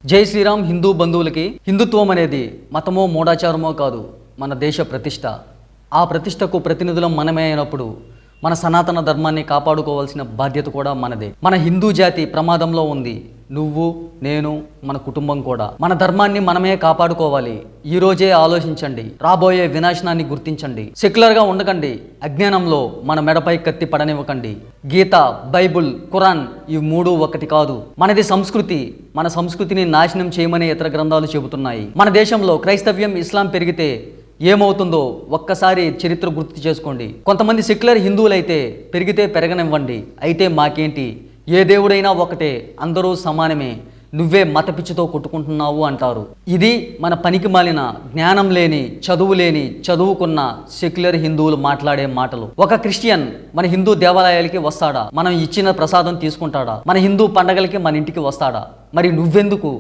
జై శ్రీరామ్. హిందూ బంధువులకి హిందుత్వం అనేది మతమో మూఢాచారమో కాదు, మన దేశ ప్రతిష్ట. ఆ ప్రతిష్టకు ప్రతినిధులం మనమే అయినప్పుడు మన సనాతన ధర్మాన్ని కాపాడుకోవాల్సిన బాధ్యత కూడా మనదే. మన హిందూ జాతి ప్రమాదంలో ఉంది. నువ్వు, నేను, మన కుటుంబం కూడా. మన ధర్మాన్ని మనమే కాపాడుకోవాలి. ఈ రోజే ఆలోచించండి. రాబోయే వినాశనాన్ని గుర్తించండి. సెక్యులర్గా ఉండకండి. అజ్ఞానంలో మన మెడపై కత్తి పడనివ్వకండి. గీత, బైబుల్, ఖురాన్ ఇవి మూడు ఒకటి కాదు. మనది సంస్కృతి. మన సంస్కృతిని నాశనం చేయమని ఇతర గ్రంథాలు చెబుతున్నాయి. మన దేశంలో క్రైస్తవ్యం, ఇస్లాం పెరిగితే ఏమవుతుందో ఒక్కసారి చరిత్ర గుర్తు చేసుకోండి. కొంతమంది సెక్యులర్ హిందువులైతే పెరిగితే పెరగనివ్వండి, అయితే మాకేంటి, ఏ దేవుడైనా ఒకటే, అందరూ సమానమే, నువ్వే మత పిచ్చితో కొట్టుకుంటున్నావు అంటారు. ఇది మన పనికి మాలిన, జ్ఞానం లేని, చదువు లేని, చదువుకున్న సెక్యులర్ హిందువులు మాట్లాడే మాటలు. ఒక క్రిస్టియన్ మన హిందూ దేవాలయాలకి వస్తాడా? మనం ఇచ్చిన ప్రసాదం తీసుకుంటాడా? మన హిందూ పండగలకి మన ఇంటికి వస్తాడా? మరి నువ్వెందుకు